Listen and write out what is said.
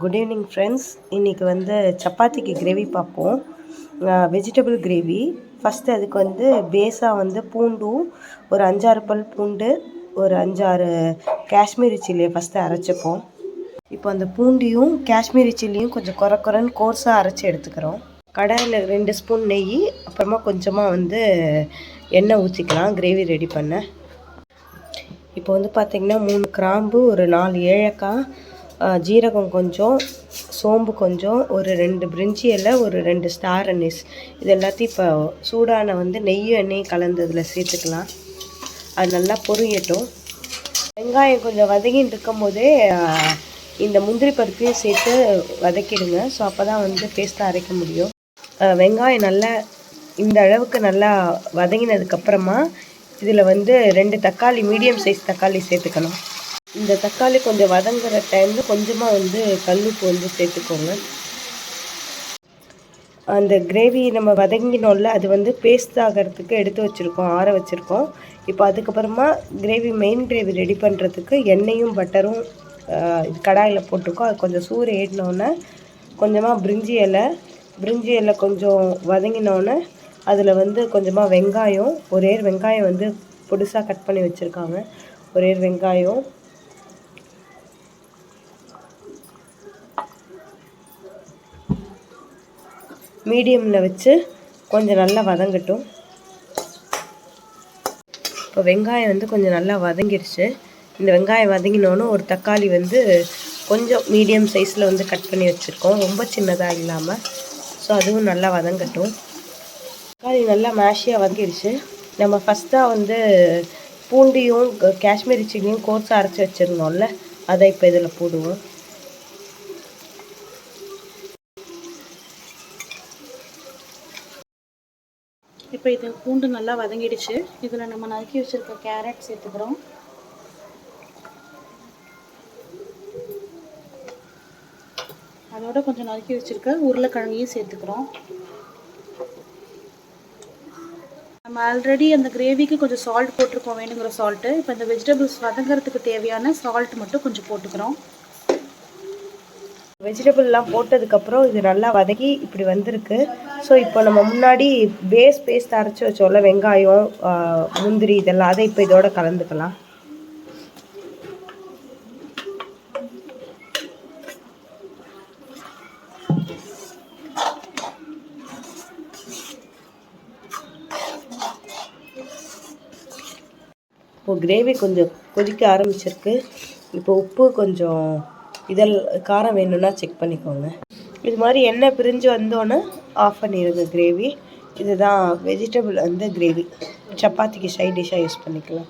Good evening friends. இன்றைக்கி வந்து சப்பாத்திக்கு கிரேவி பார்ப்போம். Vegetable gravy. ஃபஸ்ட்டு அதுக்கு வந்து பேஸாக வந்து பூண்டும் ஒரு 5-6 பல் பூண்டு, ஒரு 5-6 காஷ்மீரி சில்லியை ஃபஸ்ட்டு அரைச்சிப்போம். இப்போ அந்த பூண்டையும் காஷ்மீரி சில்லியும் கொஞ்சம் குறைன்னு கோர்ஸாக அரைச்சி எடுத்துக்கிறோம். கடாயில் 2 ஸ்பூன் நெய், அப்புறமா கொஞ்சமாக வந்து எண்ணெய் ஊற்றிக்கலாம் கிரேவி ரெடி பண்ண. இப்போ வந்து பார்த்திங்கன்னா 3 கிராம்பு, ஒரு 4 ஏலக்காய், ஜீரகம் கொஞ்சம், சோம்பு கொஞ்சம், ஒரு 2 பிரிஞ்சி இலை, ஒரு 2 ஸ்டார் அனீஸ், இது எல்லாத்தையும் இப்போ சூடான வந்து நெய்யும் எண்ணெயும் கலந்ததில் சேர்த்துக்கலாம். அது நல்லா பொரியட்டும். வெங்காயம் கொஞ்சம் வதங்கிட்டு இருக்கும் போதே இந்த முந்திரி பருப்பையும் சேர்த்து வதக்கிடுங்க. ஸோ அப்போ தான் வந்து பேஸ்ட்டாக அரைக்க முடியும். வெங்காயம் நல்லா இந்த அளவுக்கு நல்லா வதங்கினதுக்கப்புறமா இதில் வந்து 2 தக்காளி, மீடியம் சைஸ் தக்காளி சேர்த்துக்கணும். இந்த தக்காளி கொஞ்சம் வதங்குற டைமில் கொஞ்சமாக வந்து கல்லுப்பு வந்து சேர்த்துக்கோங்க. அந்த கிரேவி நம்ம வதங்கினோம்ல, அது வந்து பேஸ்ட் ஆகிறதுக்கு எடுத்து வச்சுருக்கோம், ஆற வச்சுருக்கோம். இப்போ அதுக்கப்புறமா மெயின் கிரேவி ரெடி பண்ணுறதுக்கு எண்ணெயும் பட்டரும் இது கடாயில் போட்டிருக்கோம். அது கொஞ்சம் சூடு ஏறினோன்னே கொஞ்சமாக பிரிஞ்சி இலை கொஞ்சம் வதங்கினோன்னே அதில் வந்து கொஞ்சமாக வெங்காயம், ஒரே வெங்காயம் வந்து பொடிசாக கட் பண்ணி வச்சுருக்காங்க, ஒரே வெங்காயம், மீடியமில் வச்சு கொஞ்சம் நல்லா வதங்கட்டும். இப்போ வெங்காயம் வந்து கொஞ்சம் நல்லா வதங்கிடுச்சு. இந்த வெங்காயம் வதங்கினோன்னு ஒரு தக்காளி வந்து கொஞ்சம் மீடியம் சைஸில் வந்து கட் பண்ணி வச்சுருக்கோம், ரொம்ப சின்னதாக இல்லாமல். ஸோ அதுவும் நல்லா வதங்கட்டும். தக்காளி நல்லா மேஷியாக வதங்கிடுச்சு. நம்ம ஃபஸ்ட்டாக வந்து பூண்டியும் காஷ்மீரி சில்லியும் கோர்ஸாக அரைச்சி வச்சுருந்தோம்ல, அதை இப்போ இதில் போடுவோம். இப்போ இது பூண்டு நல்லா வதங்கிடுச்சு. இதில் நம்ம நறுக்கி வச்சுருக்க கேரட் சேர்த்துக்கிறோம். அதோட கொஞ்சம் நறுக்கி வச்சுருக்க உருளைக்கிழங்கையும் சேர்த்துக்கிறோம். நம்ம ஆல்ரெடி அந்த கிரேவிக்கு கொஞ்சம் சால்ட் போட்டிருக்கோம், வேணுங்கிற சால்ட்டு. இப்போ இந்த வெஜிடபிள்ஸ் வதங்கிறதுக்கு தேவையான சால்ட் மட்டும் கொஞ்சம் போட்டுக்கிறோம். வெஜிடபிள்லாம் போட்டதுக்கப்புறம் இது நல்லா வதக்கி இப்படி வந்திருக்கு. ஸோ இப்போ நம்ம முன்னாடி பேஸ்ட் அரைச்சி வச்சோம்ல, வெங்காயம், முந்திரி, இதெல்லாம், அதை இப்போ இதோட கலந்துக்கலாம். இப்போ கிரேவி கொஞ்சம் கொதிக்க ஆரம்பிச்சிருக்கு. இப்போ உப்பு கொஞ்சம் காரம் வேணும்னா செக் பண்ணிக்கோங்க. இது மாதிரி எண்ணெய் பிரிஞ்சு வந்தோன்னே ஆஃப் பண்ணிடுங்க கிரேவி. இதுதான் வெஜிடபிள் வந்து கிரேவி. சப்பாத்திக்கு சைட் டிஷ்ஷாக யூஸ் பண்ணிக்கலாம்.